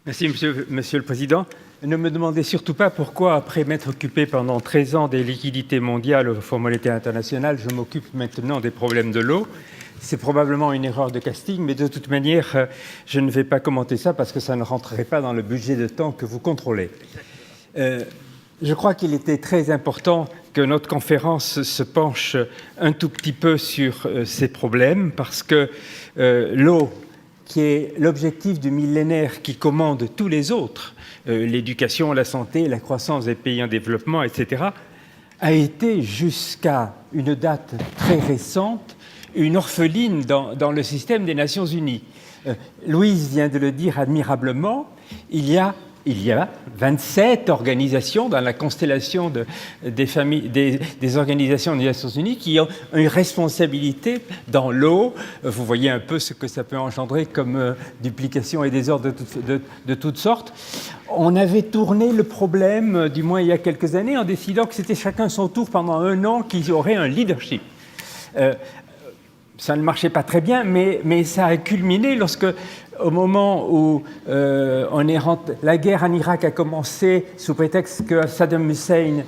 Merci, Monsieur le Président. Ne me demandez surtout pas pourquoi, après m'être occupé pendant 13 ans des liquidités mondiales au Fonds monétaire international, je m'occupe maintenant des problèmes de l'eau. C'est probablement une erreur de casting, mais de toute manière, je ne vais pas commenter ça parce que ça ne rentrerait pas dans le budget de temps que vous contrôlez. Je crois qu'il était très important que notre conférence se penche un tout petit peu sur ces problèmes parce que l'eau, qui est l'objectif du millénaire qui commande tous les autres, l'éducation, la santé, la croissance des pays en développement, etc., a été jusqu'à une date très récente une orpheline dans le système des Nations Unies. Louise vient de le dire admirablement, il y a 27 organisations dans la constellation des organisations des Nations Unies qui ont une responsabilité dans l'eau. Vous voyez un peu ce que ça peut engendrer comme duplication et désordre de toutes sortes. On avait tourné le problème, du moins il y a quelques années, en décidant que c'était chacun son tour pendant un an qui aurait un leadership. Ça ne marchait pas très bien, mais ça a culminé lorsque, au moment où la guerre en Irak a commencé, sous prétexte que Saddam Hussein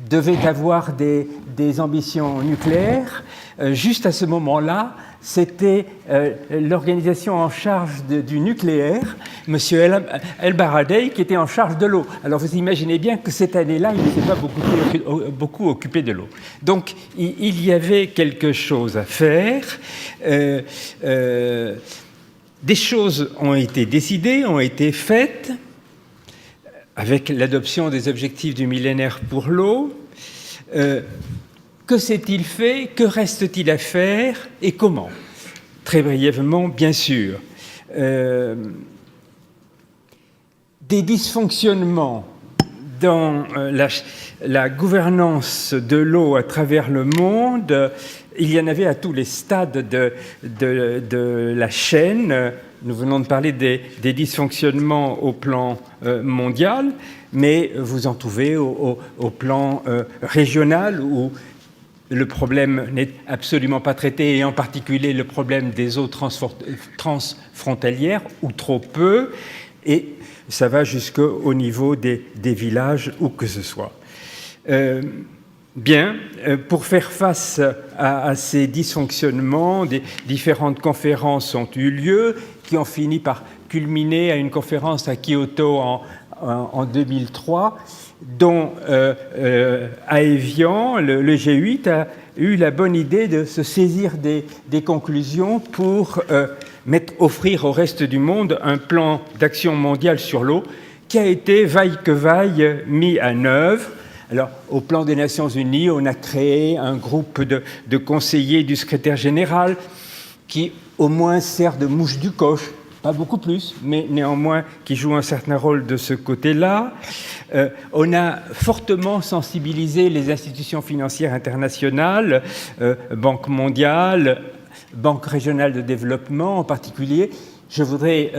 devait avoir des ambitions nucléaires, juste à ce moment-là, c'était l'organisation en charge du nucléaire, M. El-Baradei, qui était en charge de l'eau. Alors vous imaginez bien que cette année-là, il ne s'est pas beaucoup occupé de l'eau. Donc il y avait quelque chose à faire. Des choses ont été décidées, ont été faites, avec l'adoption des objectifs du millénaire pour l'eau. Que s'est-il fait? Que reste-t-il à faire? Et comment? Très brièvement, bien sûr. Des dysfonctionnements dans la gouvernance de l'eau à travers le monde, il y en avait à tous les stades de la chaîne. Nous venons de parler des dysfonctionnements au plan mondial, mais vous en trouvez au plan régional où le problème n'est absolument pas traité, et en particulier le problème des eaux transfrontalières, ou trop peu, et ça va jusqu'au niveau des villages, où que ce soit. Pour faire face à ces dysfonctionnements, différentes conférences ont eu lieu, qui ont fini par culminer à une conférence à Kyoto en 2003, dont à Évian, le G8 a eu la bonne idée de se saisir des conclusions pour offrir au reste du monde un plan d'action mondiale sur l'eau qui a été, vaille que vaille, mis en œuvre. Alors, au plan des Nations Unies, on a créé un groupe de conseillers du secrétaire général qui, au moins, sert de mouche du coche, pas beaucoup plus, mais néanmoins qui joue un certain rôle de ce côté-là. On a fortement sensibilisé les institutions financières internationales, Banque mondiale, Banque régionale de développement en particulier. Je voudrais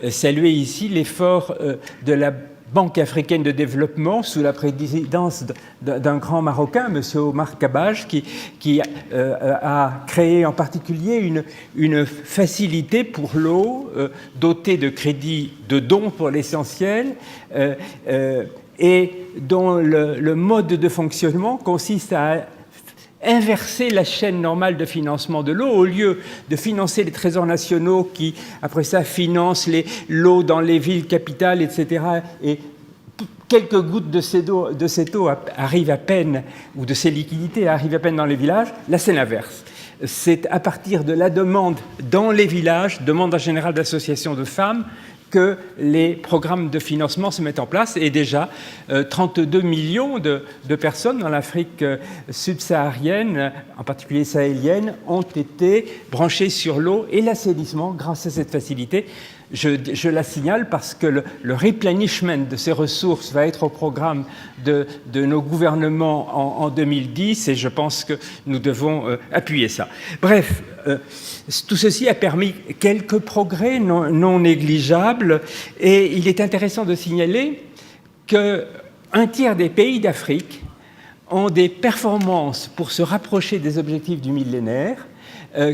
saluer ici l'effort de la Banque africaine de développement sous la présidence d'un grand Marocain, M. Omar Kabaj, qui a créé en particulier une facilité pour l'eau dotée de crédits de dons pour l'essentiel et dont le mode de fonctionnement consiste à inverser la chaîne normale de financement de l'eau. Au lieu de financer les trésors nationaux qui, après ça, financent l'eau dans les villes capitales, etc., et quelques gouttes de cette eau arrivent à peine, ou de ces liquidités arrivent à peine dans les villages, là c'est l'inverse. C'est à partir de la demande dans les villages, demande en général d'associations de femmes, que les programmes de financement se mettent en place, et déjà 32 millions de personnes dans l'Afrique subsaharienne, en particulier sahélienne, ont été branchées sur l'eau et l'assainissement grâce à cette facilité. Je la signale parce que le replenishment de ces ressources va être au programme de nos gouvernements en 2010, et je pense que nous devons appuyer ça. Bref, tout ceci a permis quelques progrès non négligeables, et il est intéressant de signaler qu'un tiers des pays d'Afrique ont des performances pour se rapprocher des objectifs du millénaire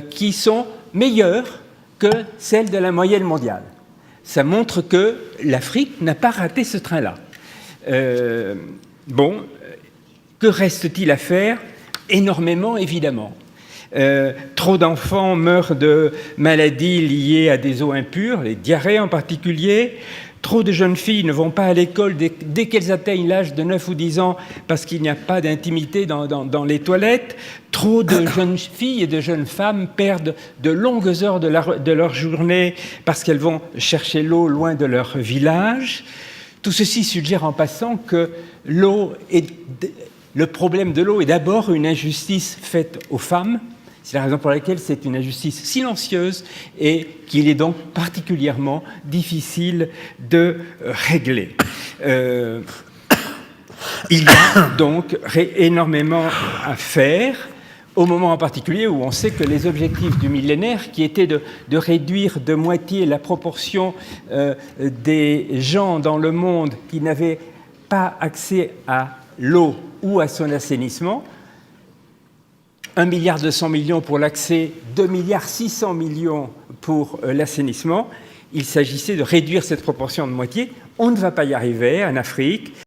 qui sont meilleures que celle de la moyenne mondiale. Ça montre que l'Afrique n'a pas raté ce train-là. Bon, que reste-t-il à faire? Énormément, évidemment. Trop d'enfants meurent de maladies liées à des eaux impures, les diarrhées en particulier. Trop de jeunes filles ne vont pas à l'école dès qu'elles atteignent l'âge de 9 ou 10 ans parce qu'il n'y a pas d'intimité dans les toilettes. Trop de jeunes filles et de jeunes femmes perdent de longues heures de leur journée parce qu'elles vont chercher l'eau loin de leur village. Tout ceci suggère en passant que le problème de l'eau est d'abord une injustice faite aux femmes. C'est la raison pour laquelle c'est une injustice silencieuse et qu'il est donc particulièrement difficile de régler. Il y a donc énormément à faire, au moment en particulier où on sait que les objectifs du millénaire, qui étaient de réduire de moitié la proportion des gens dans le monde qui n'avaient pas accès à l'eau ou à son assainissement, 1,2 milliard pour l'accès, 2,6 milliards pour l'assainissement. Il s'agissait de réduire cette proportion de moitié. On ne va pas y arriver en Afrique.